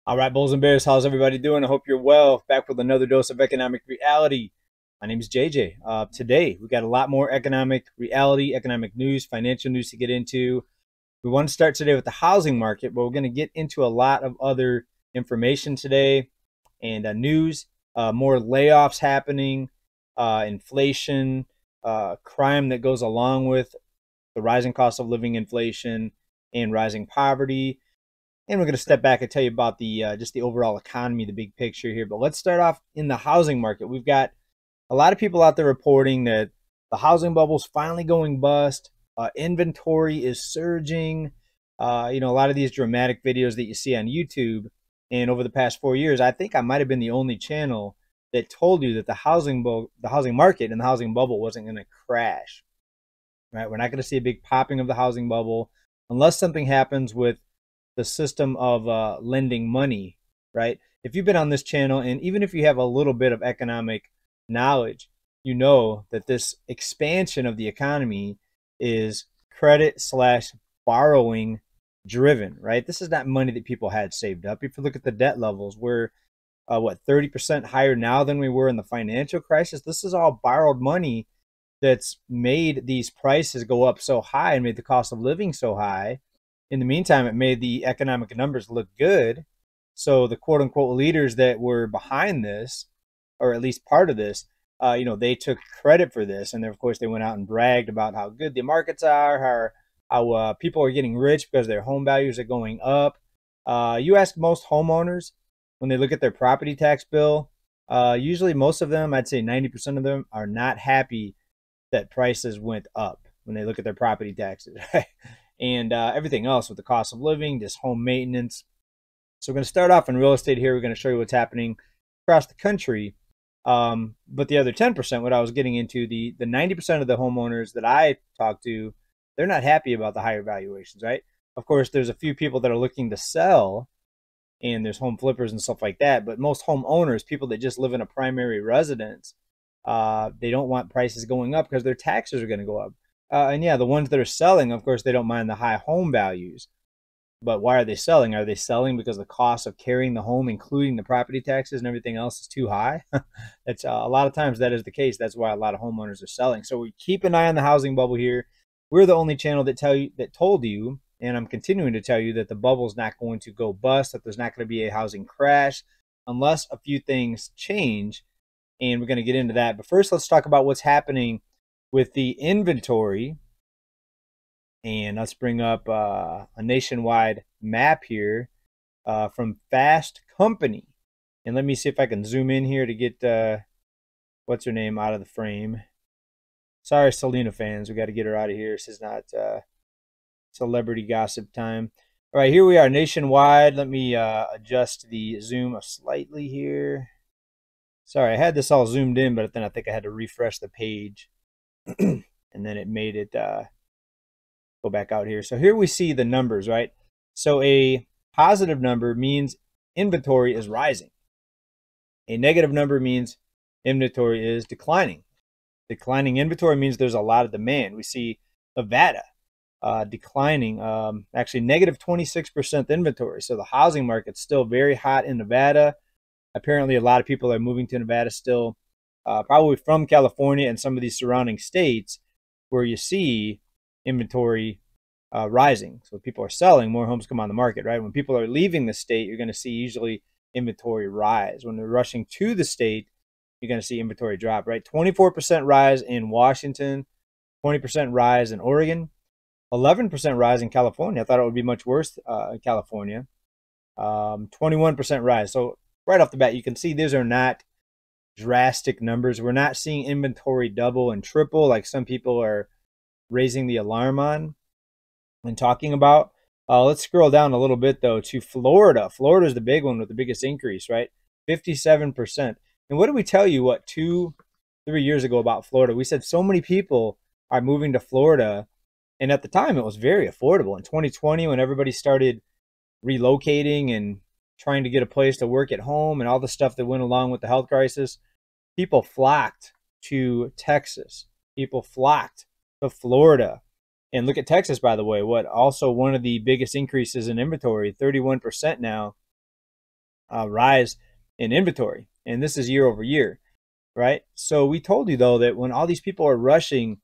All right, Bulls and Bears, how's everybody doing? I hope you're well. Back with another dose of economic reality. My name is JJ. Today, we got a lot more economic reality, economic news, financial news to get into. We want to start today with the housing market, but we're going to get into a lot of other information today and news, more layoffs happening, inflation, crime that goes along with the rising cost of living, inflation, and rising poverty. And we're going to step back and tell you about the just the overall economy, the big picture here. But let's start off in the housing market. We've got a lot of people out there reporting that the housing bubble is finally going bust. Inventory is surging. A lot of these dramatic videos that you see on YouTube, and over the past 4 years, I think I might have been the only channel that told you that the housing market and the housing bubble wasn't going to crash. Right? We're not going to see a big popping of the housing bubble unless something happens with the system of lending money, right? If you've been on this channel, and even if you have a little bit of economic knowledge, you know that this expansion of the economy is credit slash borrowing driven, right? This is not money that people had saved up. If you look at the debt levels, we're 30% higher now than we were in the financial crisis. This is all borrowed money that's made these prices go up so high and made the cost of living so high. In the meantime, it made the economic numbers look good. So the quote unquote leaders that were behind this, or at least part of this, they took credit for this. And then, of course, they went out and bragged about how good the markets are, how people are getting rich because their home values are going up. You ask most homeowners when they look at their property tax bill, usually most of them, I'd say 90% of them, are not happy that prices went up when they look at their property taxes, right? And everything else with the cost of living, just home maintenance. So we're going to start off in real estate here. We're going to show you what's happening across the country. But the other 10%, what I was getting into, the 90% of the homeowners that I talk to, they're not happy about the higher valuations, right? Of course, there's a few people that are looking to sell, and there's home flippers and stuff like that. But most homeowners, people that just live in a primary residence, they don't want prices going up because their taxes are going to go up. And yeah, the ones that are selling, of course, they don't mind the high home values. But why are they selling? Are they selling because the cost of carrying the home, including the property taxes and everything else, is too high? That's a lot of times that is the case. That's why a lot of homeowners are selling. So we keep an eye on the housing bubble here. We're the only channel that told you, and I'm continuing to tell you, that the bubble is not going to go bust, that there's not going to be a housing crash unless a few things change. And we're going to get into that. But first, let's talk about what's happening with the inventory. And let's bring up a nationwide map here from Fast Company. And let me see if I can zoom in here to get what's her name out of the frame. Sorry, Selena fans, we got to get her out of here. This is not celebrity gossip time. All right, here we are nationwide. Let me adjust the zoom slightly here. Sorry, I had this all zoomed in, but then I think I had to refresh the page. And then it made it go back out here. So here we see the numbers, right? So a positive number means inventory is rising. A negative number means inventory is declining. Declining inventory means there's a lot of demand. We see Nevada declining, actually negative 26% inventory. So the housing market's still very hot in Nevada. Apparently, a lot of people are moving to Nevada still, probably from California and some of these surrounding states, where you see inventory rising. So people are selling, more homes come on the market, right? When people are leaving the state, you're going to see usually inventory rise. When they're rushing to the state, you're going to see inventory drop, right? 24% rise in Washington, 20% rise in Oregon, 11% rise in California. I thought it would be much worse in California. 21% rise. So right off the bat, you can see these are not drastic numbers. We're not seeing inventory double and triple like some people are raising the alarm on and talking about. Let's scroll down a little bit, though, to Florida. Florida is the big one with the biggest increase, right? 57%. And what did we tell you, 2-3 years ago about Florida? We said so many people are moving to Florida. And at the time, it was very affordable. In 2020, when everybody started relocating and trying to get a place to work at home and all the stuff that went along with the health crisis, people flocked to Texas. People flocked to Florida. And look at Texas, by the way, also one of the biggest increases in inventory, 31% now. rise in inventory, and this is year over year, right? So we told you though that when all these people are rushing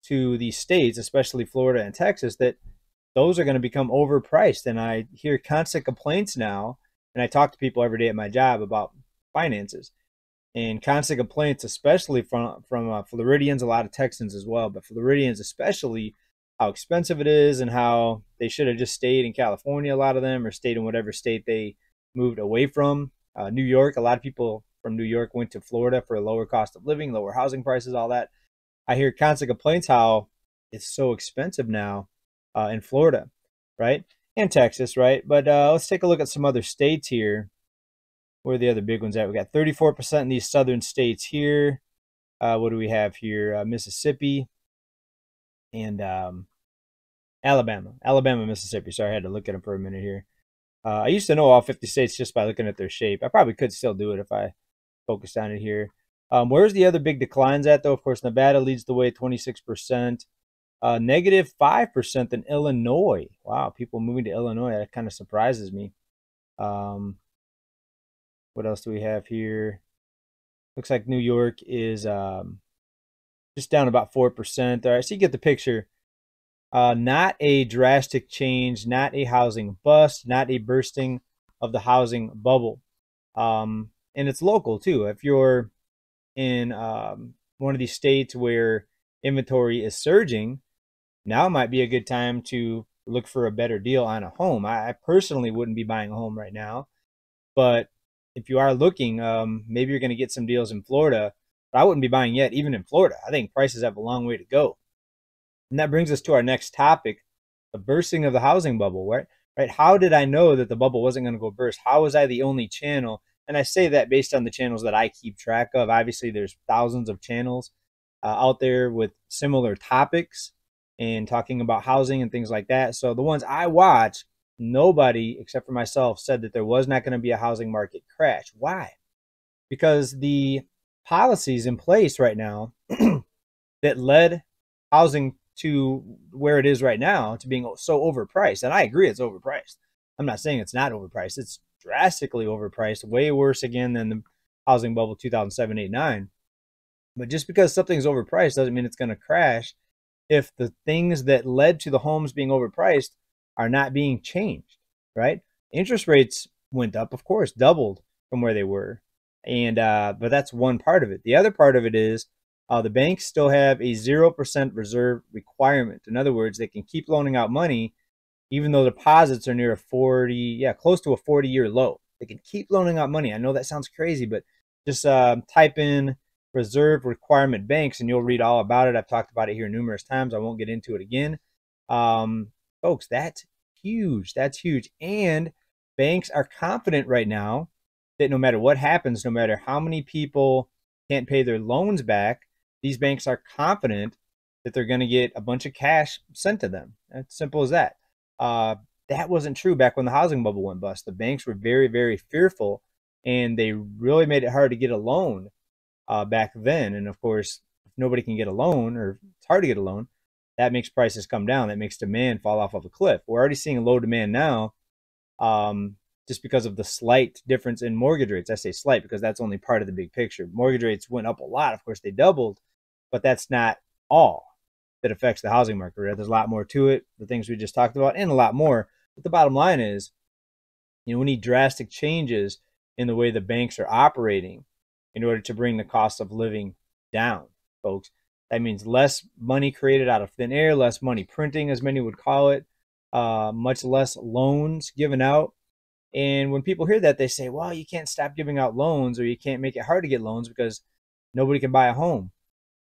to these states, especially Florida and Texas, that those are going to become overpriced. And I hear constant complaints now, and I talk to people every day at my job about finances and constant complaints, especially from Floridians, a lot of Texans as well, but Floridians especially, how expensive it is and how they should have just stayed in California, a lot of them, or stayed in whatever state they moved away from. New York, a lot of people from New York went to Florida for a lower cost of living, lower housing prices, all that. I hear constant complaints how it's so expensive now in Florida, right? And Texas, right? But let's take a look at some other states here. Where are the other big ones at? We got 34% in these southern states here. What do we have here? Mississippi and Alabama. Alabama, Mississippi. Sorry, I had to look at them for a minute here. I used to know all 50 states just by looking at their shape. I probably could still do it if I focused on it here. Where's the other big declines at, though? Of course, Nevada leads the way, 26%. Negative 5% in Illinois. Wow, people moving to Illinois. That kind of surprises me. What else do we have here? Looks like New York is just down about 4%. All right, so you get the picture. Not a drastic change, not a housing bust, not a bursting of the housing bubble. And it's local too. If you're in one of these states where inventory is surging, now might be a good time to look for a better deal on a home. I personally wouldn't be buying a home right now, but if you are looking, maybe you're going to get some deals in Florida. But I wouldn't be buying yet, even in Florida. I think prices have a long way to go. And that brings us to our next topic, the bursting of the housing bubble, right? How did I know that the bubble wasn't going to go burst? How was I the only channel? And I say that based on the channels that I keep track of. Obviously, there's thousands of channels out there with similar topics and talking about housing and things like that. So the ones I watch, nobody except for myself said that there was not going to be a housing market crash. Why? Because the policies in place right now that led housing to where it is right now to being so overpriced. And I agree it's overpriced. I'm not saying it's not overpriced. It's drastically overpriced, way worse again than the housing bubble 2007, 8, 9. But just because something's overpriced doesn't mean it's going to crash if the things that led to the homes being overpriced are not being changed, right? Interest rates went up, of course, doubled from where they were. And but that's one part of it. The other part of it is the banks still have a 0% reserve requirement. In other words, they can keep loaning out money even though deposits are near a close to a 40-year low. They can keep loaning out money. I know that sounds crazy, but just type in reserve requirement banks and you'll read all about it. I've talked about it here numerous times. I won't get into it again. Folks, that's huge. That's huge. And banks are confident right now that no matter what happens, no matter how many people can't pay their loans back, these banks are confident that they're going to get a bunch of cash sent to them. It's simple as that. That wasn't true back when the housing bubble went bust. The banks were very, very fearful, and they really made it hard to get a loan back then. And of course, if nobody can get a loan, or it's hard to get a loan, that makes prices come down. That makes demand fall off of a cliff. We're already seeing low demand now, just because of the slight difference in mortgage rates. I say slight because that's only part of the big picture. Mortgage rates went up a lot. Of course, they doubled, but that's not all that affects the housing market. Right? There's a lot more to it, the things we just talked about, and a lot more. But the bottom line is, we need drastic changes in the way the banks are operating in order to bring the cost of living down, folks. That means less money created out of thin air, less money printing, as many would call it, much less loans given out. And when people hear that, they say, well, you can't stop giving out loans, or you can't make it hard to get loans because nobody can buy a home.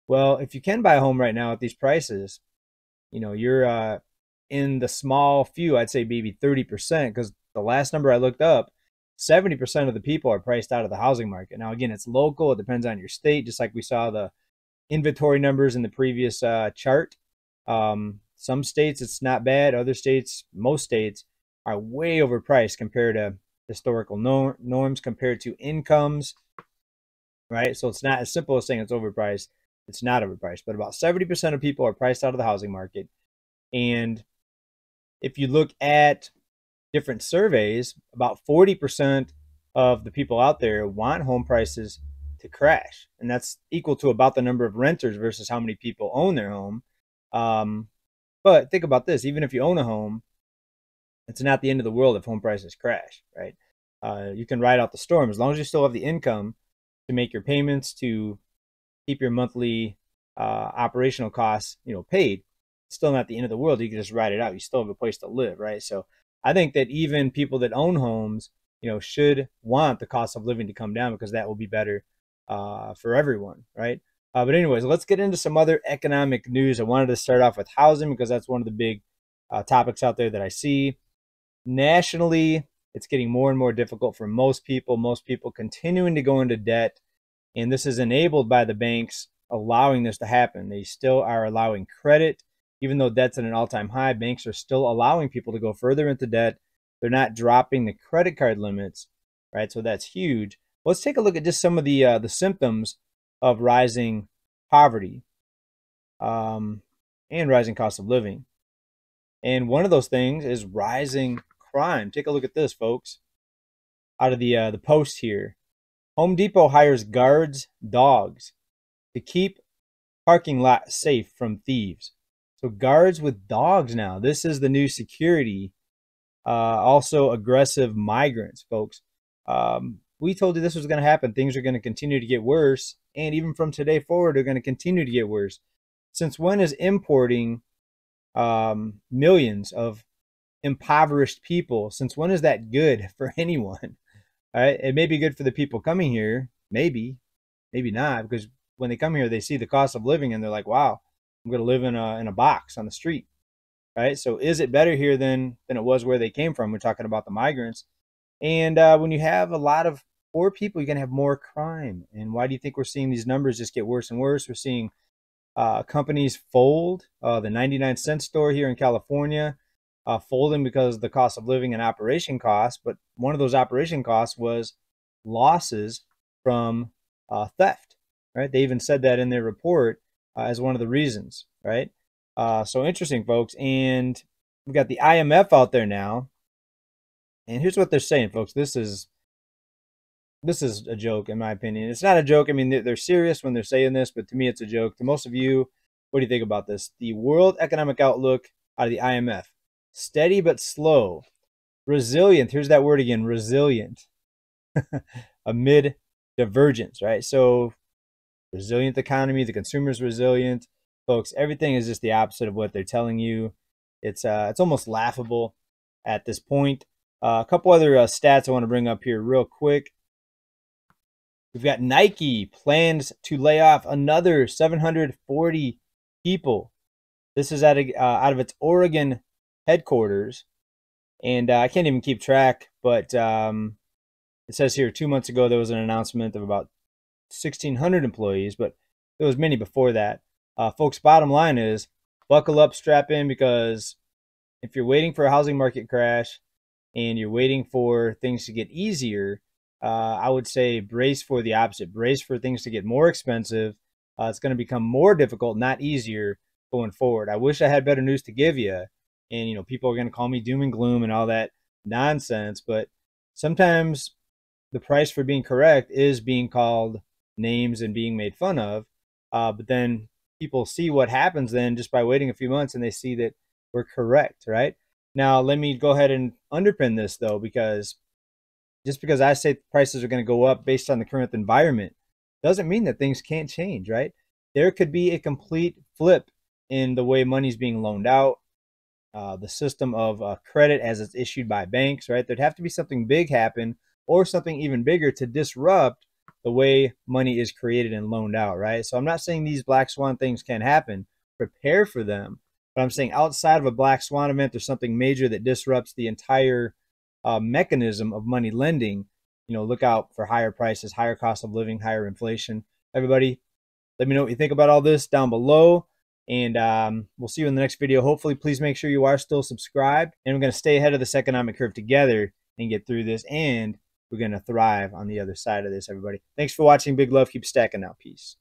Well, if you can buy a home right now at these prices, you're in the small few, I'd say maybe 30%, because the last number I looked up, 70% of the people are priced out of the housing market. Now, again, it's local. It depends on your state, just like we saw the inventory numbers in the previous chart. Some states, it's not bad. Other states, most states, are way overpriced compared to historical norms, compared to incomes, right? So it's not as simple as saying it's overpriced. It's not overpriced, but about 70% of people are priced out of the housing market. And if you look at different surveys, about 40% of the people out there want home prices to crash, and that's equal to about the number of renters versus how many people own their home. But think about this: even if you own a home, it's not the end of the world if home prices crash, right? You can ride out the storm as long as you still have the income to make your payments, to keep your monthly operational costs, paid. It's still not the end of the world. You can just ride it out. You still have a place to live, right? So I think that even people that own homes, should want the cost of living to come down, because that will be better for everyone, right? But anyways, let's get into some other economic news. I wanted to start off with housing because that's one of the big topics out there that I see. Nationally, it's getting more and more difficult for most people continuing to go into debt. And this is enabled by the banks allowing this to happen. They still are allowing credit. Even though debt's at an all-time high, banks are still allowing people to go further into debt. They're not dropping the credit card limits, right? So that's huge. Let's take a look at just some of the symptoms of rising poverty and rising cost of living. And one of those things is rising crime. Take a look at this, folks. Out of the Post here. Home Depot hires guards dogs to keep parking lot safe from thieves. So guards with dogs now. This is the new security. Also aggressive migrants, folks. We told you this was going to happen. Things are going to continue to get worse. And even from today forward, they're going to continue to get worse. Since when is importing millions of impoverished people, since when is that good for anyone? All right, it may be good for the people coming here, maybe not, because when they come here, they see the cost of living and they're like, wow, I'm going to live in a box on the street, right? So is it better here than it was where they came from? We're talking about the migrants. And when you have a lot of poor people, you're going to have more crime. And why do you think we're seeing these numbers just get worse and worse? We're seeing companies fold. The 99-cent store here in California folding because of the cost of living and operation costs. But one of those operation costs was losses from theft, right? They even said that in their report as one of the reasons, right? So interesting, folks. And we've got the IMF out there now. And here's what they're saying, folks. This is a joke, in my opinion. It's not a joke. I mean, they're serious when they're saying this, but to me, it's a joke. To most of you, what do you think about this? The World Economic Outlook out of the IMF. Steady but slow. Resilient. Here's that word again, resilient. Amid divergence, right? So resilient economy, the consumer's resilient. Folks, everything is just the opposite of what they're telling you. It's almost laughable at this point. A couple other stats I want to bring up here real quick. We've got Nike plans to lay off another 740 people. This is out of its Oregon headquarters. And I can't even keep track, but it says here 2 months ago there was an announcement of about 1,600 employees, but there was many before that. Folks, bottom line is buckle up, strap in, because if you're waiting for a housing market crash and you're waiting for things to get easier, I would say brace for the opposite. Brace for things to get more expensive. It's going to become more difficult, not easier, going forward. I wish I had better news to give you. And, people are going to call me doom and gloom and all that nonsense. But sometimes the price for being correct is being called names and being made fun of. But then people see what happens then just by waiting a few months, and they see that we're correct, right? Now, let me go ahead and underpin this, though, because just because I say prices are going to go up based on the current environment doesn't mean that things can't change, right? There could be a complete flip in the way money's being loaned out, the system of credit as it's issued by banks, right? There'd have to be something big happen, or something even bigger, to disrupt the way money is created and loaned out, right? So I'm not saying these black swan things can't happen. Prepare for them. But I'm saying outside of a black swan event, there's something major that disrupts the entire mechanism of money lending. Look out for higher prices, higher cost of living, higher inflation. Everybody, let me know what you think about all this down below. And we'll see you in the next video. Hopefully, please make sure you are still subscribed. And we're going to stay ahead of this economic curve together and get through this. And we're going to thrive on the other side of this, everybody. Thanks for watching. Big love. Keep stacking now. Peace.